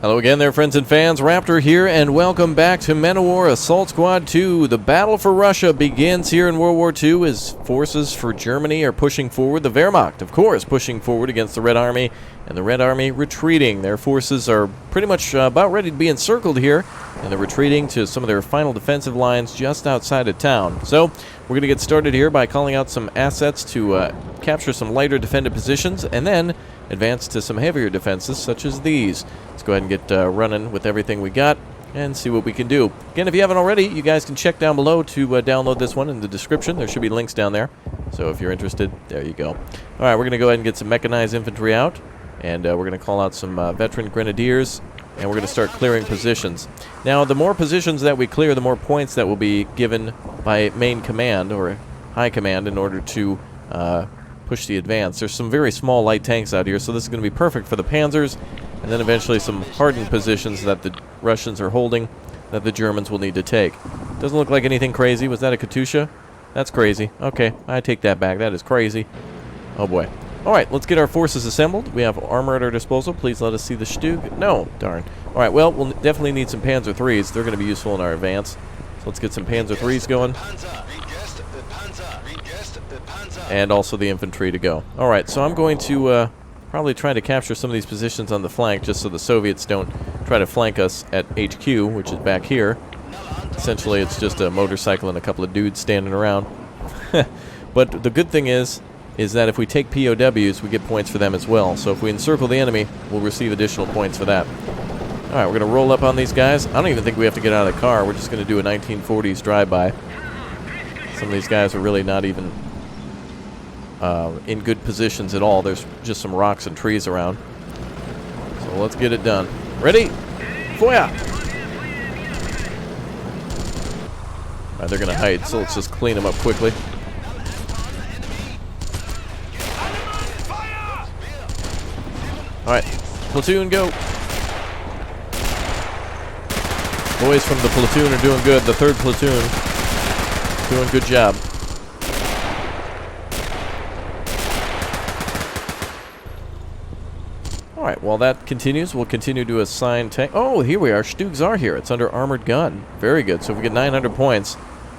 Hello again there, friends and fans. Raptor here, and welcome back to Men of War Assault Squad 2. The battle for Russia begins here in World War II as forces for Germany are pushing forward. The Wehrmacht, of course, pushing forward against the Red Army, and the Red Army retreating. Their forces are pretty much about ready to be encircled here, and they're retreating to some of their final defensive lines just outside of town. So, we're going to get started here by calling out some assets to capture some lighter defended positions, and then advance to some heavier defenses such as these. Let's go ahead and get running with everything we got and see what we can do. Again, if you haven't already, you guys can check down below to download this one in the description. There should be links down there. So if you're interested, there you go. Alright, we're going to go ahead and get some mechanized infantry out. And we're going to call out some veteran grenadiers. And we're going to start clearing positions. Now, the more positions that we clear, the more points that will be given by main command or high command in order to push the advance. There's some very small light tanks out here, so this is going to be perfect for the panzers, and then eventually some hardened positions that the Russians are holding that the Germans will need to take. Doesn't look like anything crazy. Was that a Katusha? That's crazy. Okay, I take that back. That is crazy. Oh boy. Alright, let's get our forces assembled. We have armor at our disposal. Please let us see the Stug. No, darn. Alright, well, we'll definitely need some Panzer IIIs. They're going to be useful in our advance. So let's get some Panzer IIIs going. And also the infantry to go. Alright, so I'm going to probably try to capture some of these positions on the flank just so the Soviets don't try to flank us at HQ, which is back here. Essentially, it's just a motorcycle and a couple of dudes standing around. But the good thing is that if we take POWs, we get points for them as well. So if we encircle the enemy, we'll receive additional points for that. Alright, we're going to roll up on these guys. I don't even think we have to get out of the car. We're just going to do a 1940s drive-by. Some of these guys are really not even in good positions at all. There's just some rocks and trees around. So let's get it done. Ready? Fire! Alright, they're going to hide, so let's just clean them up quickly. Alright, platoon, go! Boys from the platoon are doing good. The 3rd platoon doing good job. Alright, while that continues, we'll continue to assign tank. Oh, here we are. Stugs are here. It's under armored gun. Very good. So if we get 900 points,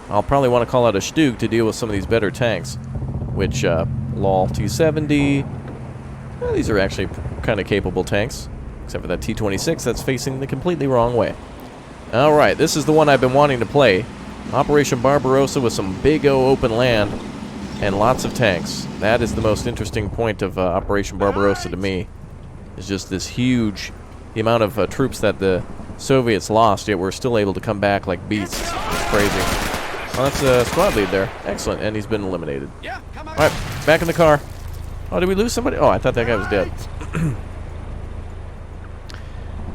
I'll probably want to call out a Stug to deal with some of these better tanks. Which, LOL T-70. Well, these are actually kind of capable tanks. Except for that T-26 that's facing the completely wrong way. Alright, this is the one I've been wanting to play. Operation Barbarossa with some big O open land and lots of tanks. That is the most interesting point of Operation Barbarossa to me. It's just this huge amount of troops that the Soviets lost, yet we're still able to come back like beasts. It's crazy. Well, that's a squad lead there. Excellent, and he's been eliminated. Alright, back in the car. Oh, did we lose somebody? Oh, I thought that guy was dead.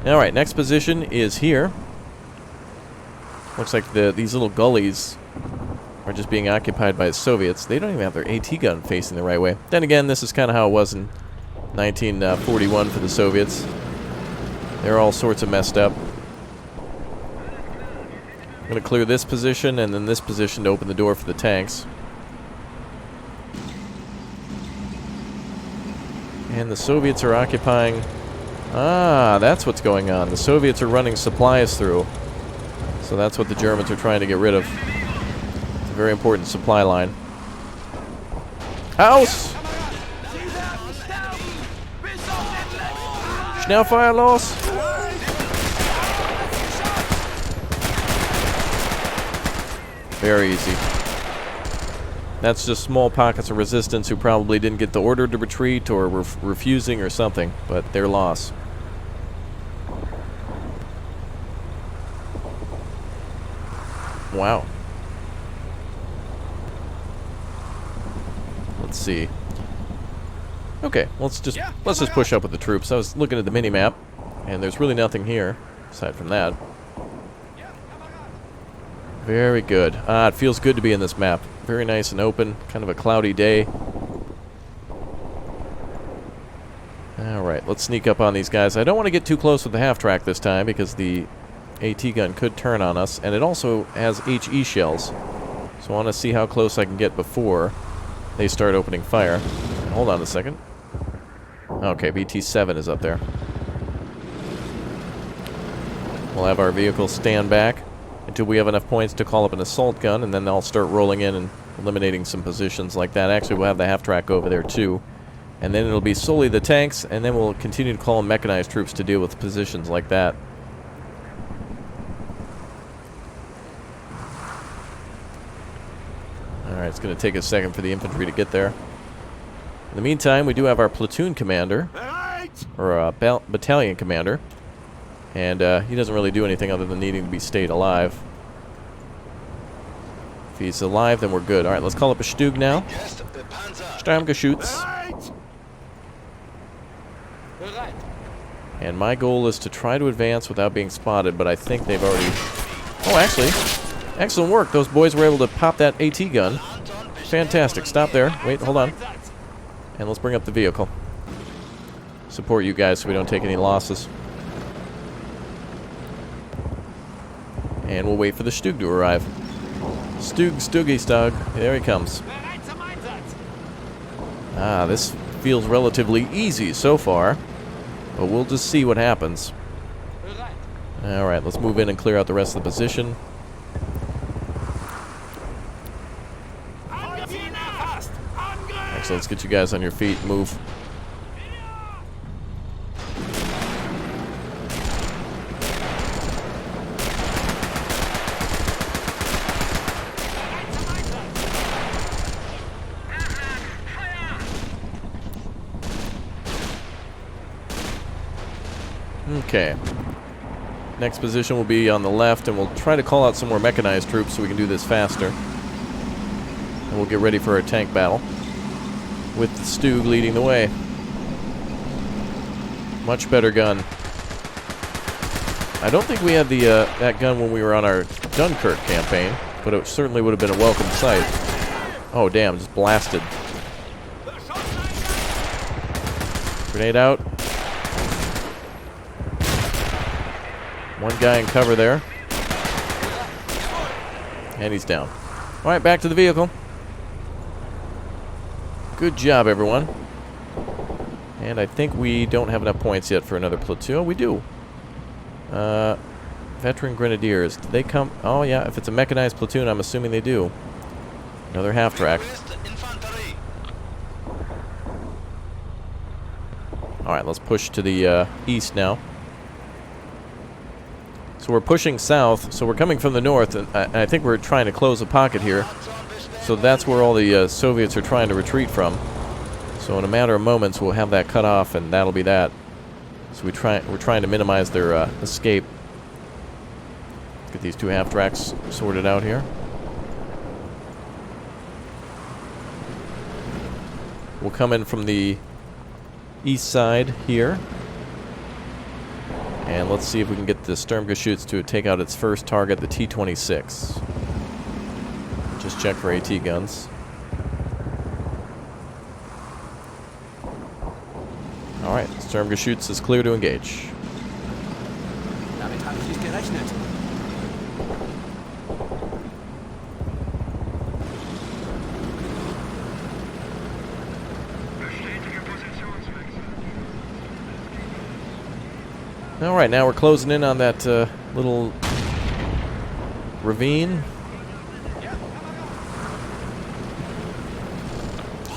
Alright, next position is here. Looks like these little gullies are just being occupied by the Soviets. They don't even have their AT gun facing the right way. Then again, this is kind of how it was in 1941 for the Soviets. They're all sorts of messed up. I'm going to clear this position and then this position to open the door for the tanks. And the Soviets are occupying... Ah, that's what's going on. The Soviets are running supplies through. So that's what the Germans are trying to get rid of. It's a very important supply line. House! Schnellfire loss! Very easy. That's just small pockets of resistance who probably didn't get the order to retreat or were refusing or something, but their loss. Wow. Let's see. Okay, let's just push up with the troops. I was looking at the mini-map, and there's really nothing here, aside from that. Very good. Ah, it feels good to be in this map. Very nice and open, kind of a cloudy day. Alright, let's sneak up on these guys. I don't want to get too close with the half-track this time, because the AT gun could turn on us, and it also has HE shells. So I want to see how close I can get before they start opening fire. Hold on a second. Okay, BT-7 is up there. We'll have our vehicles stand back until we have enough points to call up an assault gun, and then they'll start rolling in and eliminating some positions like that. Actually, we'll have the half-track over there too. And then it'll be solely the tanks, and then we'll continue to call in mechanized troops to deal with positions like that. Alright, it's going to take a second for the infantry to get there. In the meantime, we do have our platoon commander, or battalion commander, and he doesn't really do anything other than needing to be stayed alive. If he's alive, then we're good. Alright, let's call up a Stug now. Sturmgeschütz. And my goal is to try to advance without being spotted, but I think they've already... Oh, actually, excellent work. Those boys were able to pop that AT gun. Fantastic. Stop there. Wait, hold on. And let's bring up the vehicle. Support you guys so we don't take any losses. And we'll wait for the Stug to arrive. Stug. There he comes. Ah, this feels relatively easy so far. But we'll just see what happens. Alright, let's move in and clear out the rest of the position. Excellent, let's get you guys on your feet. Move. Okay. Next position will be on the left, and we'll try to call out some more mechanized troops so we can do this faster. And we'll get ready for our tank battle, with the Stug leading the way. Much better gun. I don't think we had the that gun when we were on our Dunkirk campaign, but it certainly would have been a welcome sight. Oh, damn, just blasted. Grenade out. One guy in cover there. And he's down. Alright, back to the vehicle. Good job, everyone. And I think we don't have enough points yet for another platoon. Oh, we do. Veteran Grenadiers. Did they come? Oh, yeah. If it's a mechanized platoon, I'm assuming they do. Another half-track. Alright, let's push to the east now. So we're pushing south, so we're coming from the north, and I think we're trying to close a pocket here. So that's where all the Soviets are trying to retreat from. So in a matter of moments, we'll have that cut off, and that'll be that. So we're trying to minimize their escape. Let's get these two half-tracks sorted out here. We'll come in from the east side here. And let's see if we can get the Sturmgeschütz to take out its first target, the T-26. Just check for AT guns. Alright, Sturmgeschütz is clear to engage. Damit habe ich nicht gerechnet. Alright, now we're closing in on that little ravine.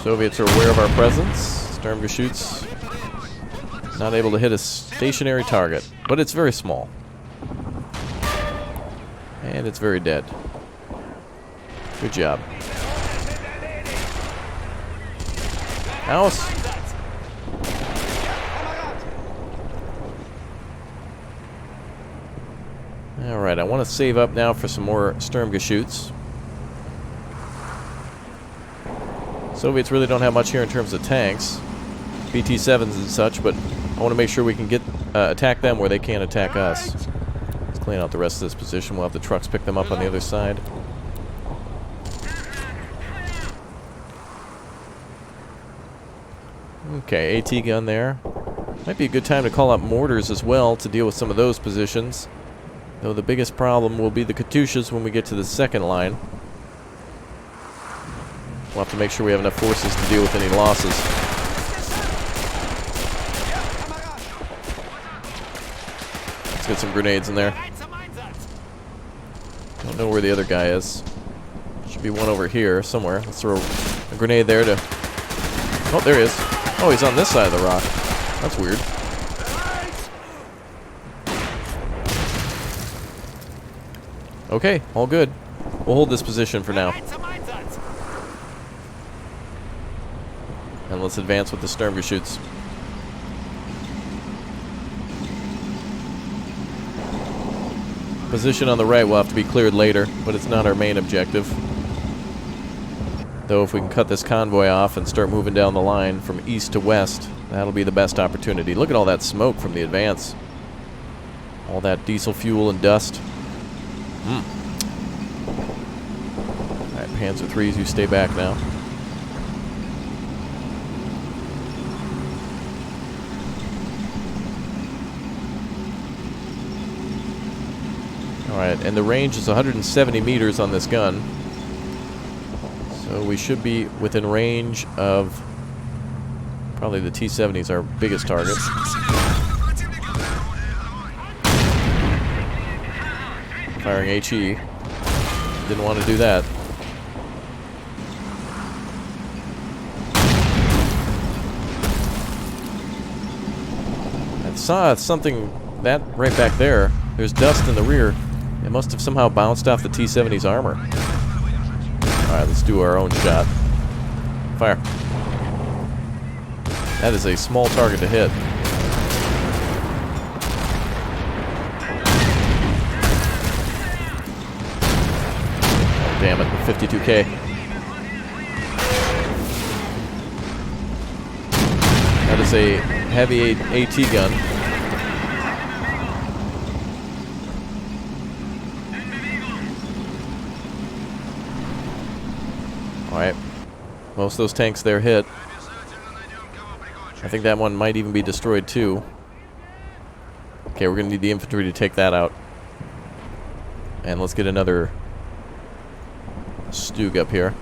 Soviets are aware of our presence. Sturmgeschütz not able to hit a stationary target, but it's very small. And it's very dead. Good job. House. Alright, I want to save up now for some more Sturmgeschütz. Soviets really don't have much here in terms of tanks. BT-7s and such, but I want to make sure we can get attack them where they can't attack us. Let's clean out the rest of this position. We'll have the trucks pick them up on the other side. Okay, AT gun there. Might be a good time to call up mortars as well to deal with some of those positions. Though the biggest problem will be the Katyushas when we get to the second line. We'll have to make sure we have enough forces to deal with any losses. Let's get some grenades in there. Don't know where the other guy is. Should be one over here somewhere. Let's throw a grenade there to... Oh, there he is. Oh, he's on this side of the rock. That's weird. Okay, all good. We'll hold this position for now. And let's advance with the Sturmgeschütz. Position on the right will have to be cleared later, but it's not our main objective. Though if we can cut this convoy off and start moving down the line from east to west, that'll be the best opportunity. Look at all that smoke from the advance. All that diesel fuel and dust. Alright, Panzer IIIs, you stay back now. Alright, and the range is 170 meters on this gun. So we should be within range of probably the T-70s, our biggest target. Firing HE. Didn't want to do that. I saw something that right back there. There's dust in the rear. It must have somehow bounced off the T-70's armor. Alright, let's do our own shot. Fire. That is a small target to hit. Oh, damn it, the 52K. That is a heavy AT gun. Alright. Most of those tanks there hit. I think that one might even be destroyed too. Okay, we're going to need the infantry to take that out. And let's get another Stug up here.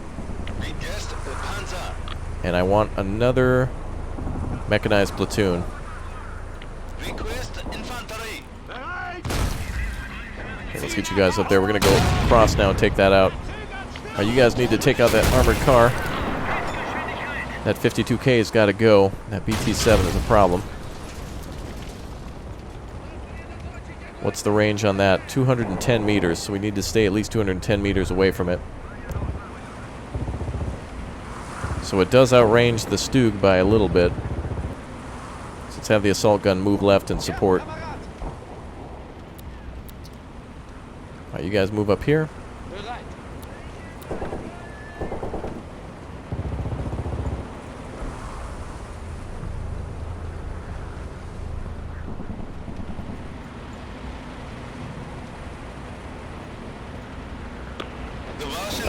And I want another mechanized platoon. Okay, let's get you guys up there. We're going to go across now and take that out. You guys need to take out that armored car. That 52K's got to go. That BT-7 is a problem. What's the range on that? 210 meters, so we need to stay at least 210 meters away from it. So it does outrange the Stug by a little bit. So let's have the assault gun move left and support. Alright, you guys move up here.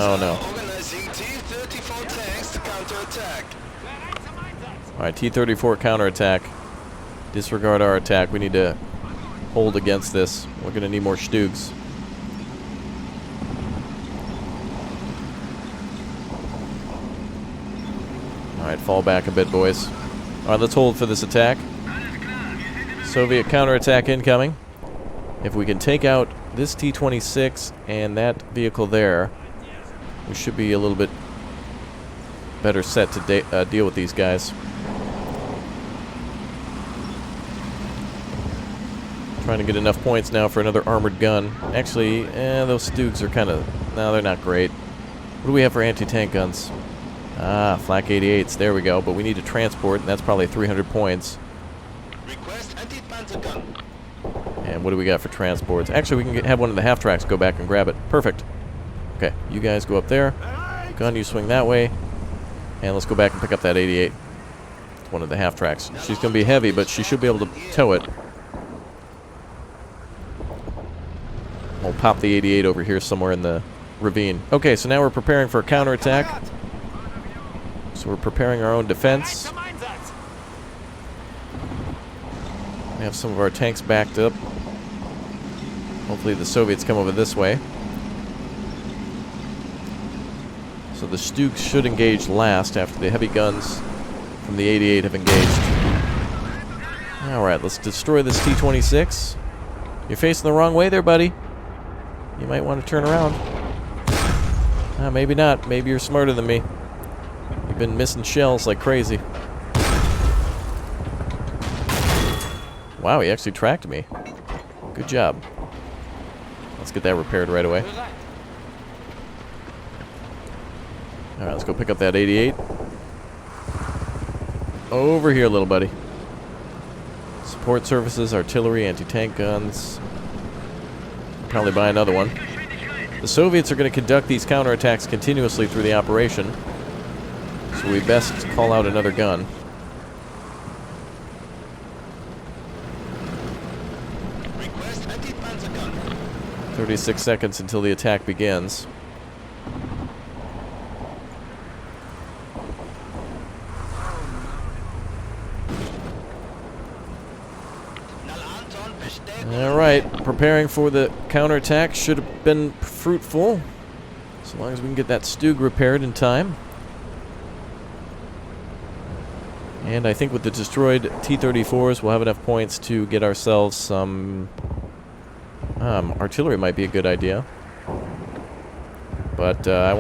Oh no. Alright, T-34 counterattack. Disregard our attack. We need to hold against this. We're going to need more Stugs. Alright, fall back a bit, boys. Alright, let's hold for this attack. Soviet counterattack incoming. If we can take out this T-26 and that vehicle there, we should be a little bit better set to deal with these guys. Trying to get enough points now for another armored gun. Actually, those Stugs are kind of... No, they're not great. What do we have for anti-tank guns? Ah, Flak 88s. There we go. But we need to transport, and that's probably 300 points. And what do we got for transports? Actually, we can have one of the half-tracks go back and grab it. Perfect. Okay, you guys go up there. Gun, you swing that way. And let's go back and pick up that 88. It's one of the half-tracks. She's going to be heavy, but she should be able to tow it. We'll pop the 88 over here somewhere in the ravine. Okay, so now we're preparing for a counterattack. So we're preparing our own defense. We have some of our tanks backed up. Hopefully the Soviets come over this way. So the Stugs should engage last after the heavy guns from the 88 have engaged. Alright, let's destroy this T-26. You're facing the wrong way there, buddy. You might want to turn around. Maybe not. Maybe you're smarter than me. You've been missing shells like crazy. Wow, he actually tracked me. Good job. Let's get that repaired right away. Alright, let's go pick up that 88. Over here, little buddy. Support services, artillery, anti-tank guns. Probably buy another one. The Soviets are going to conduct these counterattacks continuously through the operation. So we best call out another gun. Request anti-panzer gun. 36 seconds until the attack begins. Alright, preparing for the counterattack should have been fruitful. As long as we can get that Stug repaired in time. And I think with the destroyed T-34s, we'll have enough points to get ourselves some... artillery might be a good idea. But I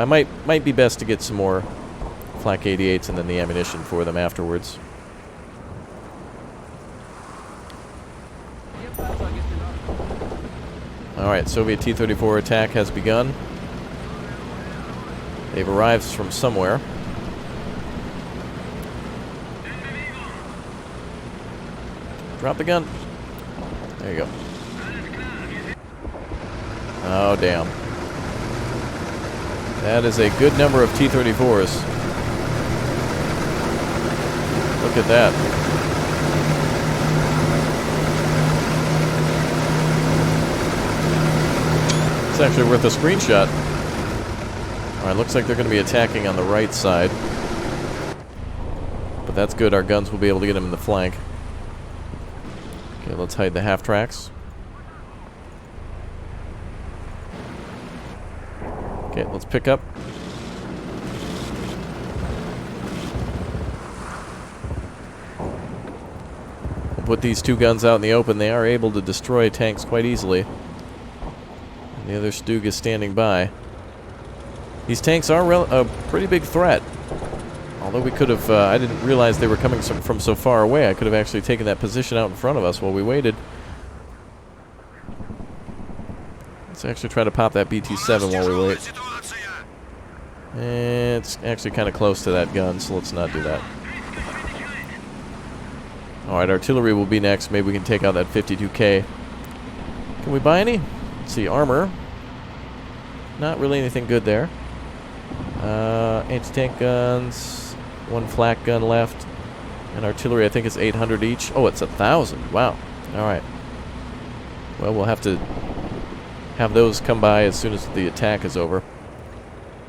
might be best to get some more Flak 88s and then the ammunition for them afterwards. Alright, Soviet T-34 attack has begun. They've arrived from somewhere. Drop the gun. There you go. Oh, damn. That is a good number of T-34s. Look at that. It's actually worth a screenshot. Alright, looks like they're going to be attacking on the right side. But that's good, our guns will be able to get them in the flank. Okay, let's hide the half-tracks. Okay, let's pick up. We'll put these two guns out in the open. They are able to destroy tanks quite easily. And the other Stug is standing by. These tanks are a pretty big threat. Although we could have, I didn't realize they were coming from so far away. I could have actually taken that position out in front of us while we waited. Let's actually try to pop that BT-7 while we wait. It's actually kind of close to that gun, so let's not do that. Alright, artillery will be next. Maybe we can take out that 52K. Can we buy any? Let's see, armor. Not really anything good there. Anti-tank guns. One flak gun left. And artillery, I think it's 800 each. Oh, it's 1,000. Wow. Alright. Well, we'll have to have those come by as soon as the attack is over.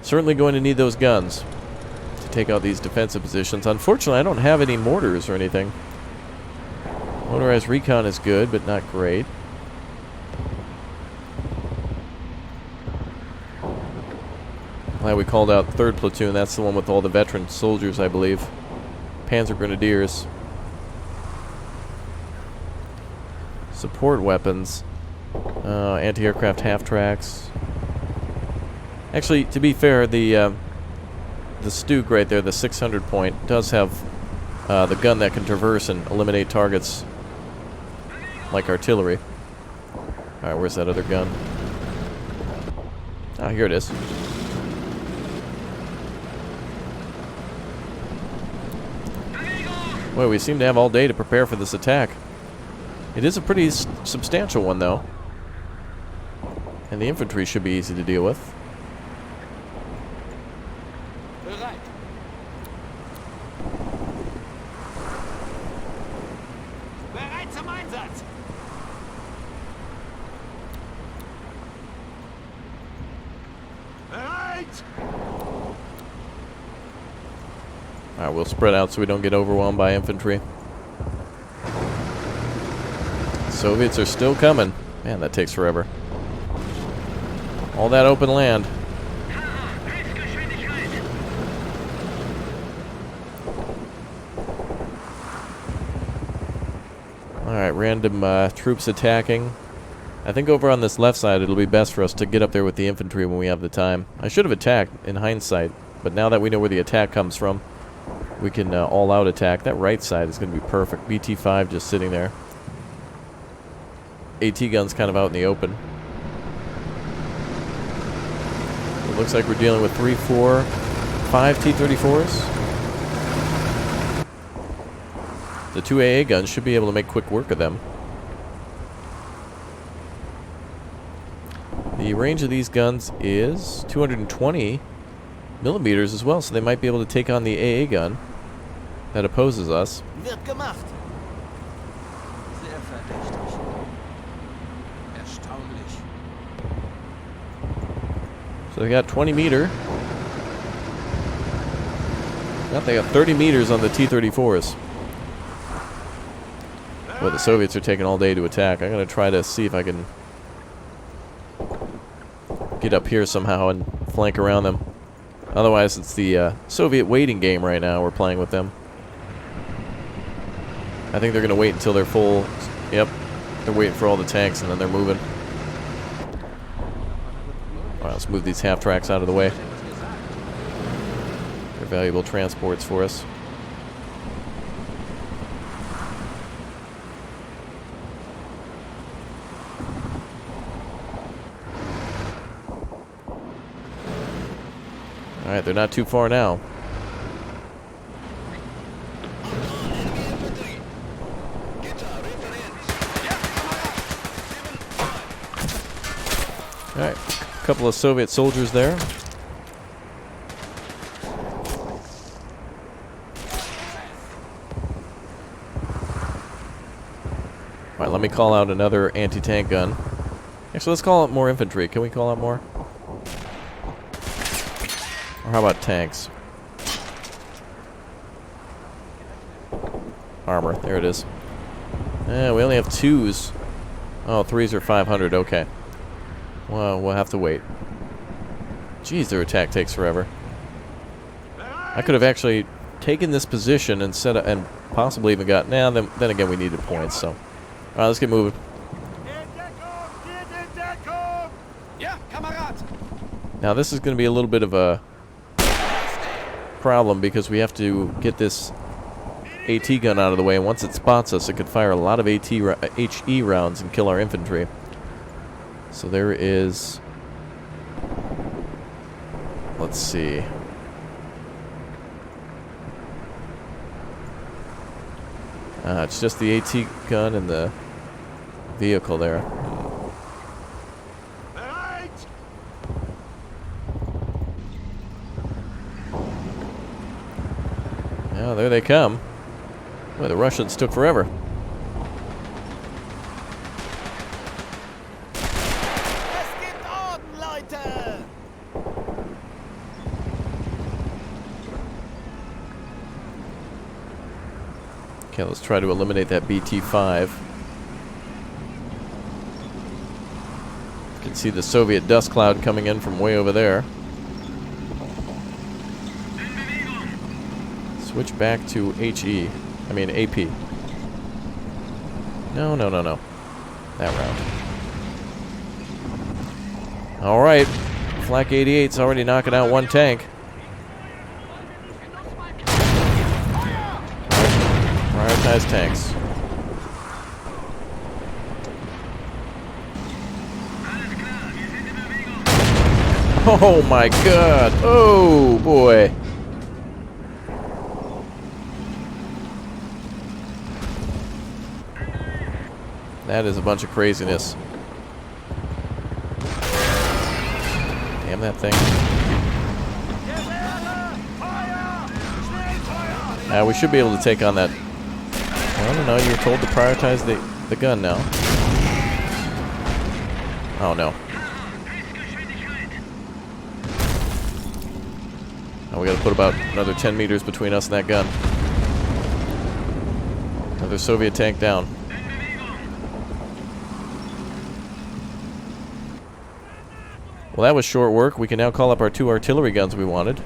Certainly going to need those guns to take out these defensive positions. Unfortunately, I don't have any mortars or anything. Motorized recon is good, but not great. Glad we called out 3rd Platoon. That's the one with all the veteran soldiers, I believe. Panzer Grenadiers. Support weapons. Anti-aircraft half-tracks. Actually, to be fair, the Stug right there, the 600 point, does have the gun that can traverse and eliminate targets like artillery. Alright, where's that other gun? Ah, here it is. Well, we seem to have all day to prepare for this attack. It is a pretty substantial one, though. And the infantry should be easy to deal with. Alright, we'll spread out so we don't get overwhelmed by infantry. Soviets are still coming. Man, that takes forever. All that open land. Alright, random troops attacking. I think over on this left side it'll be best for us to get up there with the infantry when we have the time. I should have attacked in hindsight, but now that we know where the attack comes from, we can all-out attack. That right side is going to be perfect. BT-5 just sitting there. AT gun's kind of out in the open. It looks like we're dealing with 3, 4, 5 T-34s. The 2 AA guns should be able to make quick work of them. The range of these guns is 220 millimeters as well, so they might be able to take on the AA gun that opposes us. Wird gemacht. Sehr verdächtig. Erstaunlich. So they got 20 meter. Yep, they got 30 meters on the T-34s. Well, the Soviets are taking all day to attack. I'm going to try to see if I can get up here somehow and flank around them. Otherwise, it's the Soviet waiting game right now. We're playing with them. I think they're going to wait until they're full. Yep. They're waiting for all the tanks, and then they're moving. Alright, let's move these half-tracks out of the way. They're valuable transports for us. Alright, they're not too far now. Alright, a couple of Soviet soldiers there. Alright, let me call out another anti-tank gun. Actually, let's call out more infantry. Can we call out more? Or how about tanks? Armor, there it is. We only have 2s. Oh, 3s are 500, okay. Well, we'll have to wait. Jeez, their attack takes forever. I could have actually taken this position and set up, and possibly even got... Nah, then again, we needed points, so... Alright, let's get moving. Now, this is going to be a little bit of a problem because we have to get this AT gun out of the way, and once it spots us, it could fire a lot of HE rounds and kill our infantry. So there is... Let's see. It's just the AT gun and the vehicle there. Yeah, there they come. Boy, the Russians took forever. Okay, let's try to eliminate that BT-5. You can see the Soviet dust cloud coming in from way over there. Switch back to HE. I mean AP. No. That round. Alright. Flak 88's already knocking out one tank. Prioritize tanks. Oh my god. Oh boy. That is a bunch of craziness. Damn that thing. We should be able to take on that. I don't know, you were told to prioritize the gun now. Oh no. Now we gotta put about another 10 meters between us and that gun. Another Soviet tank down. Well, that was short work. We can now call up our 2 artillery guns we wanted.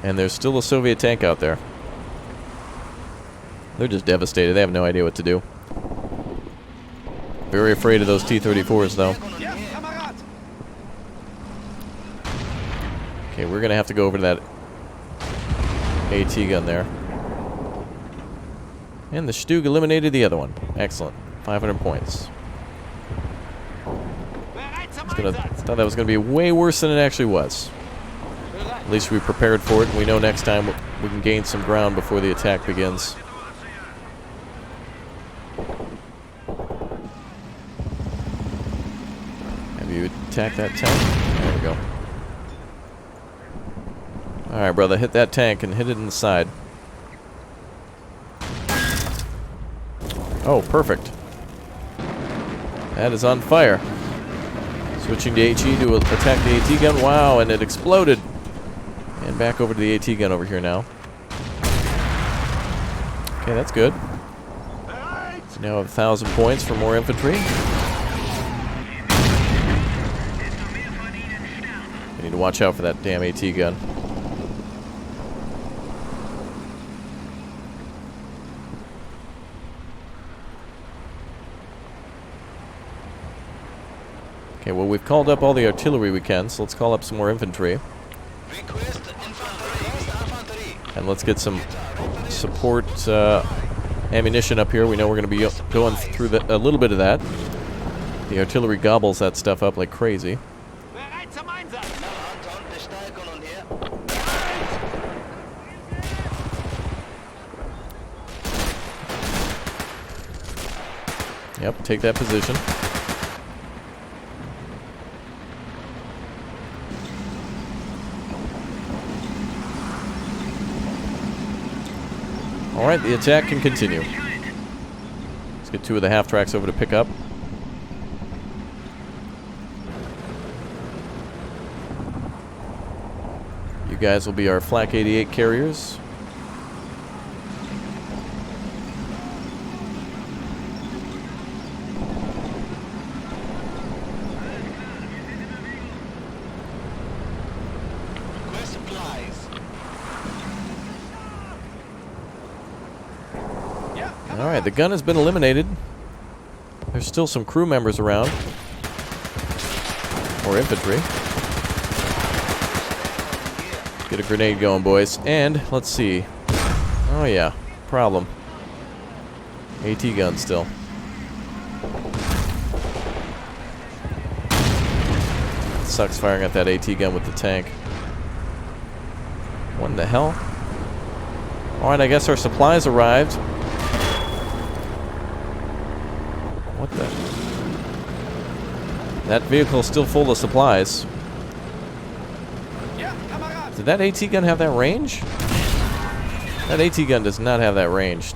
And there's still a Soviet tank out there. They're just devastated. They have no idea what to do. Very afraid of those T-34s, though. Okay, we're going to have to go over to that AT gun there. And the Stug eliminated the other one. Excellent. 500 points. Thought that was going to be way worse than it actually was. At least we prepared for it, and we know next time we can gain some ground before the attack begins. Have you attacked that tank? There we go. Alright, brother, hit that tank and hit it in the side. Oh, perfect. That is on fire. Switching to HE to attack the AT gun. Wow, and it exploded. And back over to the AT gun over here now. Okay, that's good. So now have 1,000 points for more infantry. We need to watch out for that damn AT gun. Okay, well, we've called up all the artillery we can, so let's call up some more infantry. And let's get some support ammunition up here. We know we're going to be going through a little bit of that. The artillery gobbles that stuff up like crazy. Yep, take that position. Alright, the attack can continue. Let's get 2 of the half-tracks over to pick up. You guys will be our Flak 88 carriers. Alright, the gun has been eliminated. There's still some crew members around. Or infantry. Get a grenade going, boys. And, let's see. Oh yeah, problem. AT gun still. Sucks firing at that AT gun with the tank. What in the hell? Alright, I guess our supplies arrived. What the? That vehicle's still full of supplies. Did that AT gun have that range? That AT gun does not have that range.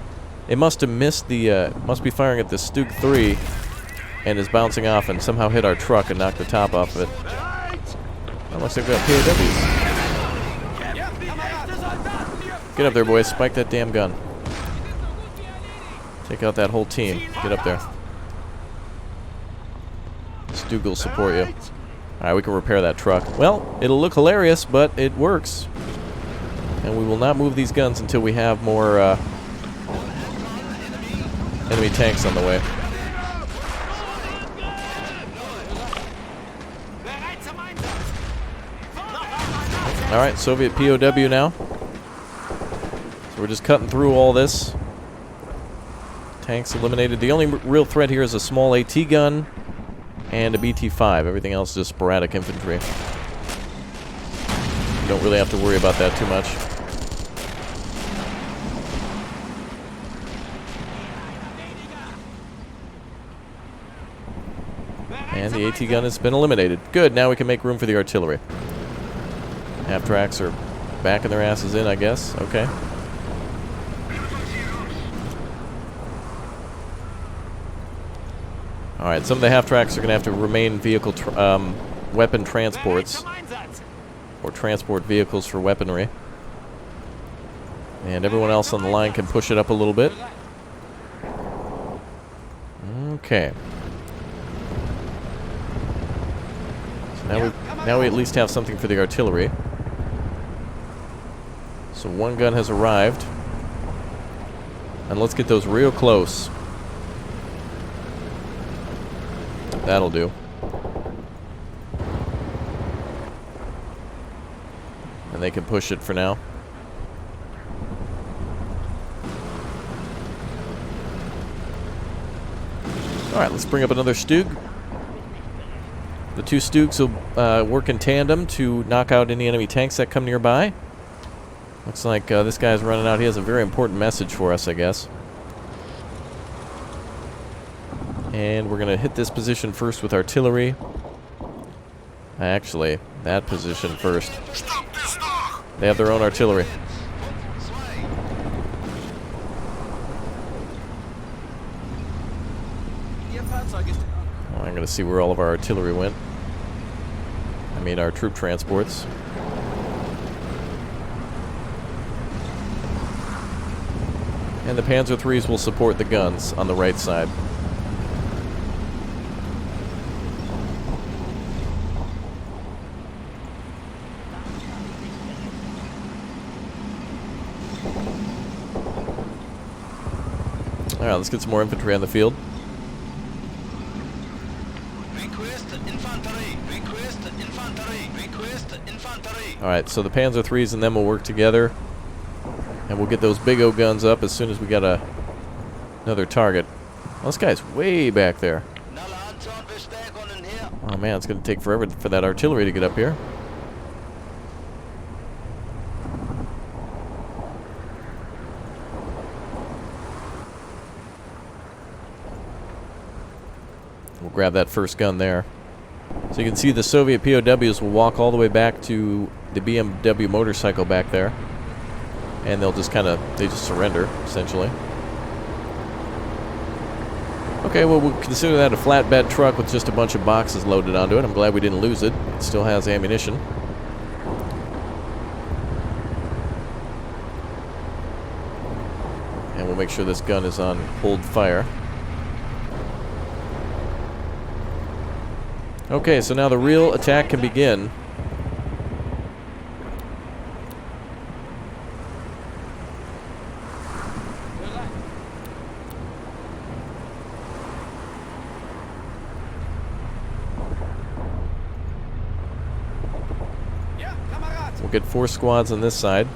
It must have missed the, must be firing at the Stug 3 and is bouncing off and somehow hit our truck and knocked the top off of it. Unless they've got POWs. Get up there, boys. Spike that damn gun. Take out that whole team. Get up there. Stug will support you. Alright, we can repair that truck. Well, it'll look hilarious, but it works. And we will not move these guns until we have more enemy tanks on the way. Alright, Soviet POW now. So we're just cutting through all this. Tanks eliminated. The only real threat here is a small AT gun and a BT-5. Everything else is just sporadic infantry. Don't really have to worry about that too much. And the AT gun has been eliminated. Good, now we can make room for the artillery. Half-tracks are backing their asses in, I guess. Okay. Alright, some of the half-tracks are going to have to remain vehicle weapon transports. Or transport vehicles for weaponry. And everyone else on the line can push it up a little bit. Okay. So now we at least have something for the artillery. So one gun has arrived. And let's get those real close. That'll do. And they can push it for now. Alright, let's bring up another Stug. The two Stugs will work in tandem to knock out any enemy tanks that come nearby. Looks like this guy's running out. He has a very important message for us, I guess. And we're going to hit this position first with artillery. Actually, that position first. They have their own artillery. Oh, I'm going to see where all of our artillery went. I mean, our troop transports. And the Panzer IIIs will support the guns on the right side. Alright, let's get some more infantry on the field. Alright, so the Panzer IIIs and them will work together. And we'll get those big O guns up as soon as we got another target. Well, this guy's way back there. Oh man, it's going to take forever for that artillery to get up here. We'll grab that first gun there. So you can see the Soviet POWs will walk all the way back to the BMW motorcycle back there. And they'll just they just surrender, essentially. Okay, well, we'll consider that a flatbed truck with just a bunch of boxes loaded onto it. I'm glad we didn't lose it. It still has ammunition. And we'll make sure this gun is on hold fire. Okay, so now the real attack can begin. We'll get 4 squads on this side.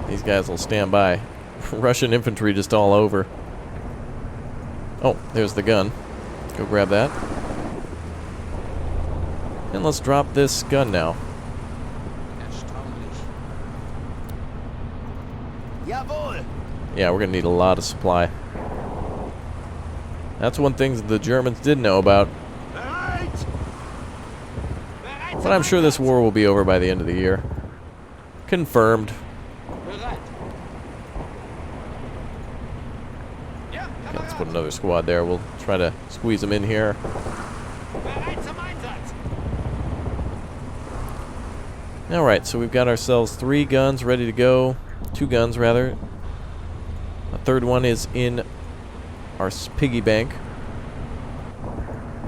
These guys will stand by. Russian infantry just all over. Oh, there's the gun. Go grab that. And let's drop this gun now. Yeah, we're going to need a lot of supply. That's one thing the Germans did know about. But I'm sure this war will be over by the end of the year. Confirmed. Okay, let's put another squad there. We'll try to squeeze them in here. Alright, so we've got ourselves 3 guns ready to go. 2 guns, rather. A third one is in our piggy bank.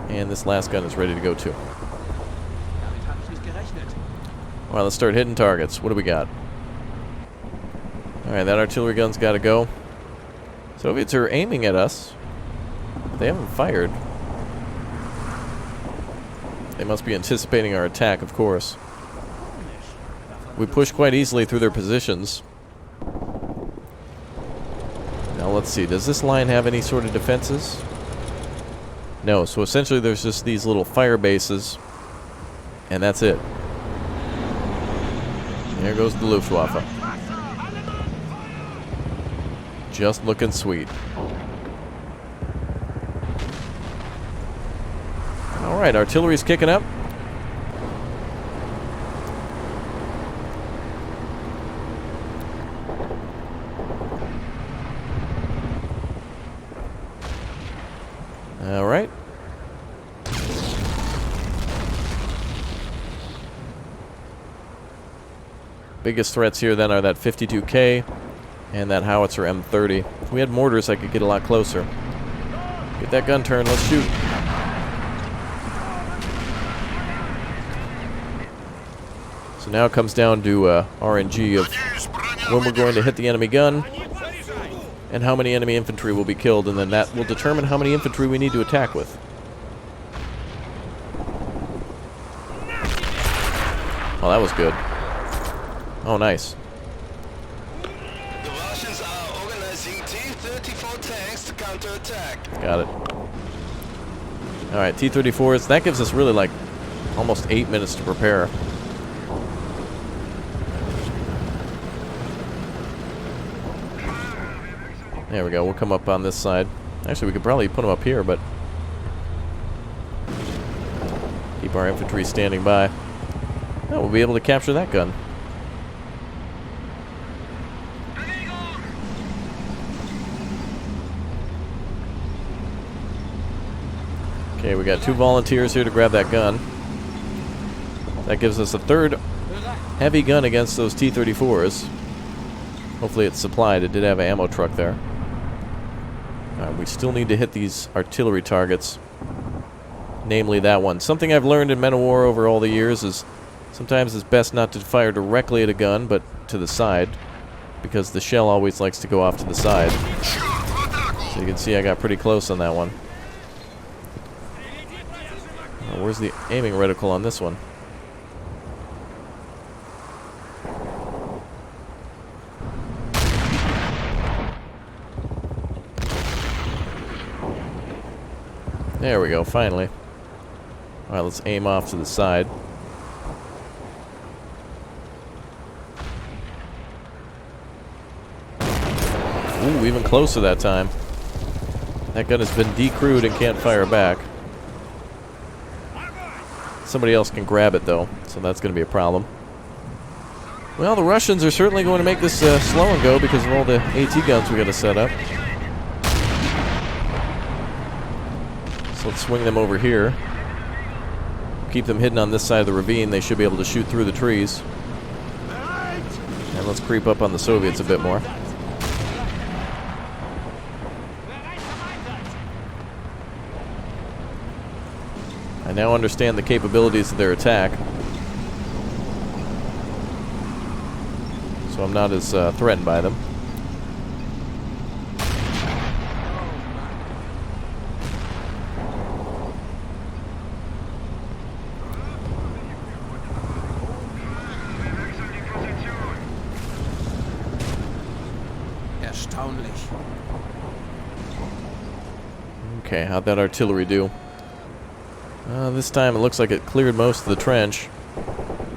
And this last gun is ready to go too. Alright, let's start hitting targets. What do we got? Alright, that artillery gun's got to go. Soviets are aiming at us. They haven't fired. They must be anticipating our attack, of course. We push quite easily through their positions. Now let's see, does this line have any sort of defenses? No, so essentially there's just these little fire bases, and that's it. There goes the Luftwaffe. Just looking sweet. Alright, artillery's kicking up. Alright. Biggest threats here then are that 52K and that howitzer M30. If we had mortars, I could get a lot closer. Get that gun turned. Let's shoot. So now it comes down to RNG of when we're going to hit the enemy gun and how many enemy infantry will be killed, and then that will determine how many infantry we need to attack with. Oh, that was good. Oh, nice. The Russians are organizing T-34 tanks to counterattack. Got it. Alright, T-34s. That gives us really like almost 8 minutes to prepare. There we go. We'll come up on this side. Actually, we could probably put them up here, but keep our infantry standing by. Oh, we'll be able to capture that gun. Okay, we got 2 volunteers here to grab that gun. That gives us a 3rd heavy gun against those T-34s. Hopefully it's supplied. It did have an ammo truck there. We still need to hit these artillery targets. Namely that one. Something I've learned in Men of War over all the years is sometimes it's best not to fire directly at a gun, but to the side, because the shell always likes to go off to the side. So you can see I got pretty close on that one. Where's the aiming reticle on this one? There we go, finally. Alright, let's aim off to the side. Ooh, even closer that time. That gun has been decrewed and can't fire back. Somebody else can grab it, though, so that's going to be a problem. Well, the Russians are certainly going to make this slow and go because of all the AT guns we got to set up. So let's swing them over here. Keep them hidden on this side of the ravine. They should be able to shoot through the trees. And let's creep up on the Soviets a bit more. I now understand the capabilities of their attack, so I'm not as threatened by them. Erstaunlich. Okay, how'd that artillery do? This time it looks like it cleared most of the trench.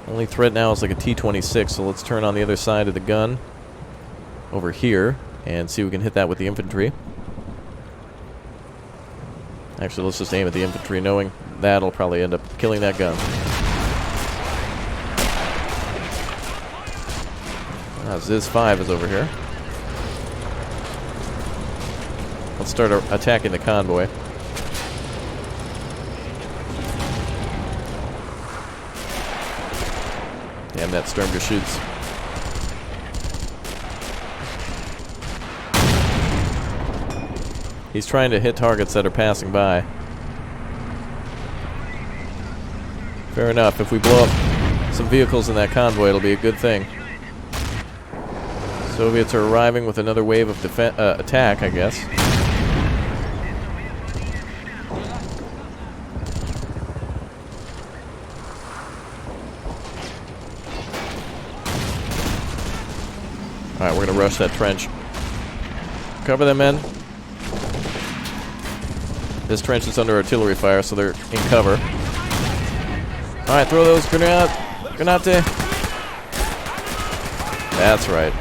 Only threat now is like a T-26, so let's turn on the other side of the gun over here and see if we can hit that with the infantry. Actually, let's just aim at the infantry, knowing that'll probably end up killing that gun. Ziz-5 is over here. Let's start attacking the convoy. Damn, that Sturmger shoots. He's trying to hit targets that are passing by. Fair enough. If we blow up some vehicles in that convoy, it'll be a good thing. Soviets are arriving with another wave of attack, I guess. Alright, we're going to rush that trench. Cover them, men. This trench is under artillery fire, so they're in cover. Alright, throw those grenade. That's right.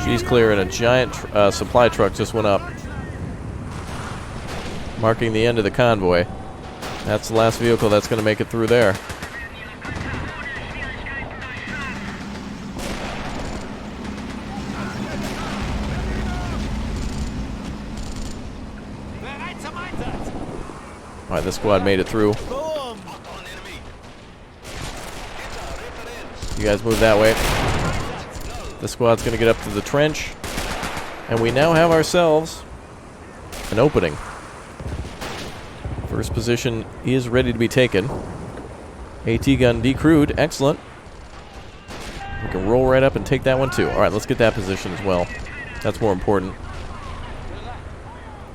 She's clear, and a giant supply truck just went up, marking the end of the convoy. That's the last vehicle that's going to make it through there. Alright, this squad made it through. You guys move that way. The squad's going to get up to the trench. And we now have ourselves an opening. First position is ready to be taken. AT gun decrewed. Excellent. We can roll right up and take that one too. Alright, let's get that position as well. That's more important.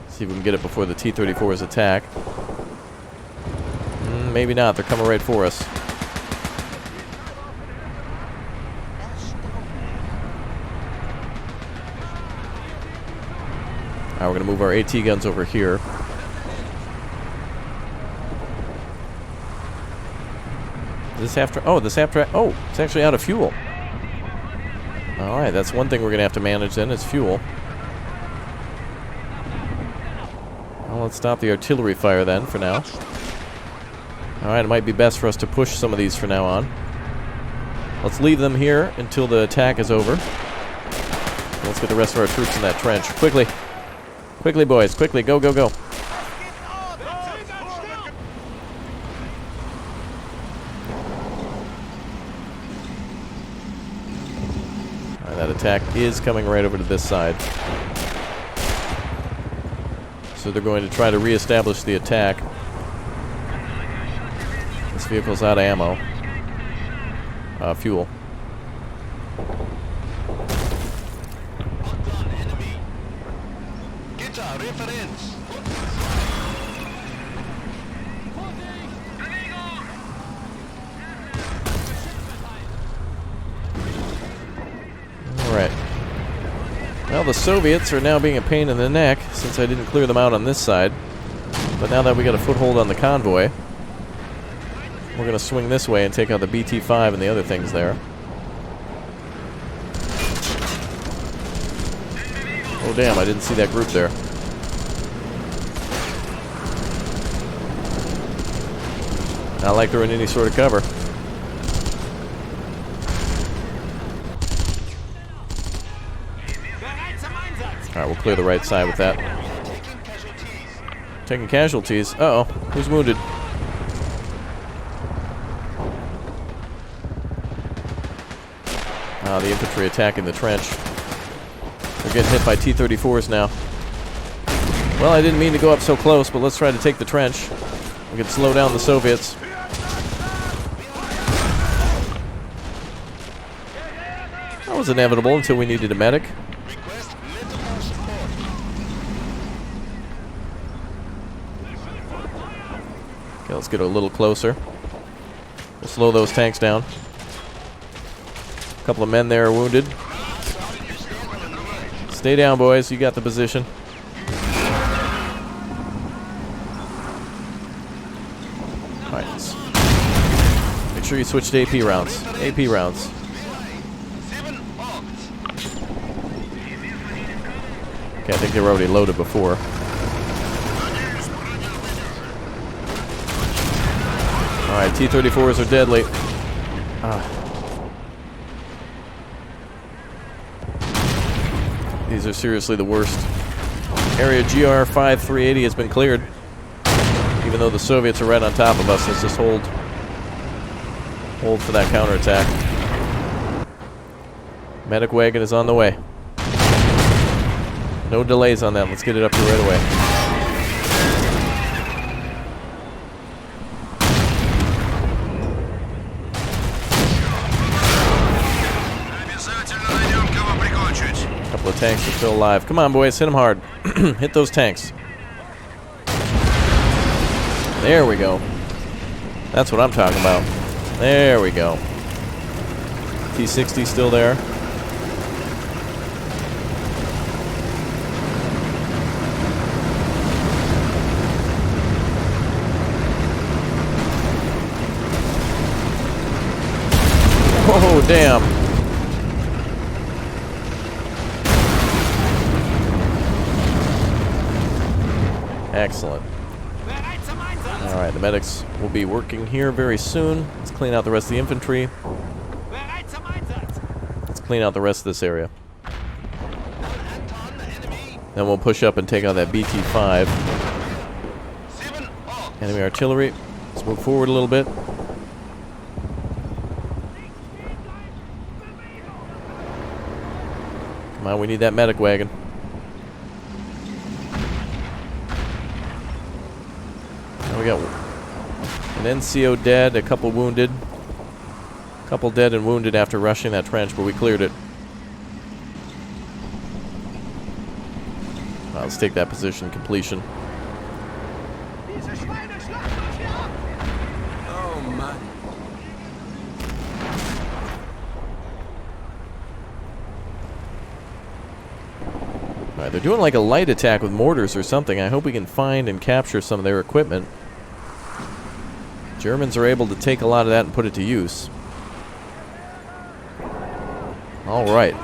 See if we can get it before the T-34's attack. Maybe not. They're coming right for us. Alright, we're going to move our AT guns over here. This after... Oh, this after... Oh, it's actually out of fuel. Alright, that's one thing we're going to have to manage then, is fuel. Well, let's stop the artillery fire then, for now. Alright, it might be best for us to push some of these from now on. Let's leave them here until the attack is over. Let's get the rest of our troops in that trench. Quickly! Quickly, boys. Quickly. Go, go, go. Alright, that attack is coming right over to this side. So they're going to try to reestablish the attack. This vehicle's out of ammo. Fuel. Alright. Well, the Soviets are now being a pain in the neck since I didn't clear them out on this side. But now that we got a foothold on the convoy, we're going to swing this way and take out the BT-5 and the other things there. Oh damn, I didn't see that group there. Not like they're in any sort of cover. Alright, we'll clear the right side with that. Taking casualties. Uh-oh. Who's wounded? The infantry attacking the trench. They're getting hit by T-34s now. Well, I didn't mean to go up so close, but let's try to take the trench. We can slow down the Soviets. That was inevitable until we needed a medic. Okay, let's get a little closer. We'll slow those tanks down. A couple of men there are wounded. Stay down, boys. You got the position. Alright. Make sure you switch to AP rounds. AP rounds. Okay, I think they were already loaded before. Alright, T-34s are deadly. These are seriously the worst. Area GR-5380 has been cleared. Even though the Soviets are right on top of us, let's just hold for that counterattack. Medic wagon is on the way. No delays on that. Let's get it up here right away. Couple of tanks are still alive. Come on, boys. Hit them hard. Hit those tanks. There we go. That's what I'm talking about. There we go. T-60 still there. Oh, damn. Excellent. Alright, the medics will be working here very soon. Let's clean out the rest of the infantry. Let's clean out the rest of this area. Then we'll push up and take out that BT-5. Enemy artillery. Let's move forward a little bit. Come on, we need that medic wagon. Now we got an NCO dead, a couple wounded. A couple dead and wounded after rushing that trench, but we cleared it. Let's take that position, completion. Oh, man. Alright, they're doing like a light attack with mortars or something. I hope we can find and capture some of their equipment. Germans are able to take a lot of that and put it to use. Alright.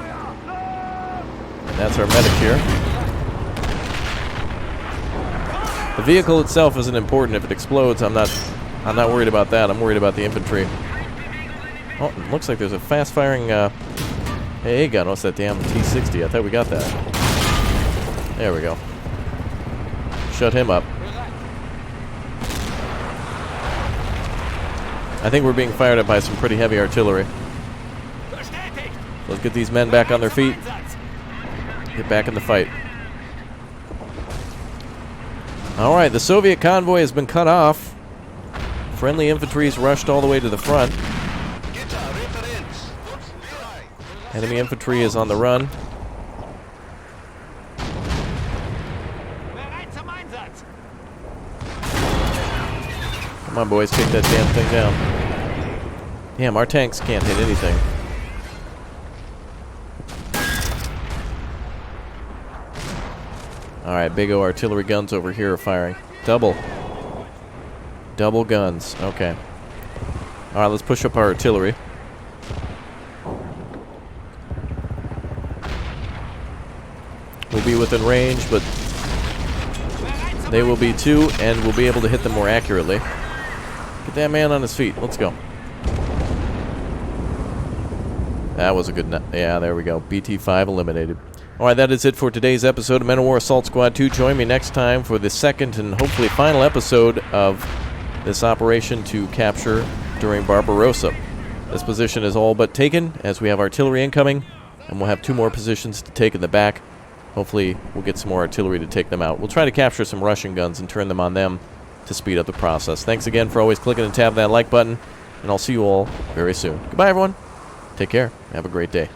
That's our medic here. The vehicle itself isn't important. If it explodes, I'm not worried about that. I'm worried about the infantry. Oh, it looks like there's a fast-firing AA gun. What's that damn T-60? I thought we got that. There we go. Shut him up. I think we're being fired at by some pretty heavy artillery. Let's get these men back on their feet. Get back in the fight. Alright, the Soviet convoy has been cut off. Friendly infantry's rushed all the way to the front. Enemy infantry is on the run. Come on, boys, kick that damn thing down. Damn, our tanks can't hit anything. Alright, big O artillery guns over here are firing. Double guns. Okay. Alright, let's push up our artillery. We'll be within range, but they will be too, and we'll be able to hit them more accurately. Get that man on his feet. Let's go. That was a good... Yeah, there we go. BT-5 eliminated. Alright, that is it for today's episode of Men of War Assault Squad 2. Join me next time for the second and hopefully final episode of this operation to capture during Barbarossa. This position is all but taken, as we have artillery incoming, and we'll have 2 more positions to take in the back. Hopefully, we'll get some more artillery to take them out. We'll try to capture some Russian guns and turn them on them to speed up the process. Thanks again for always clicking and tapping that like button, and I'll see you all very soon. Goodbye, everyone. Take care. Have a great day.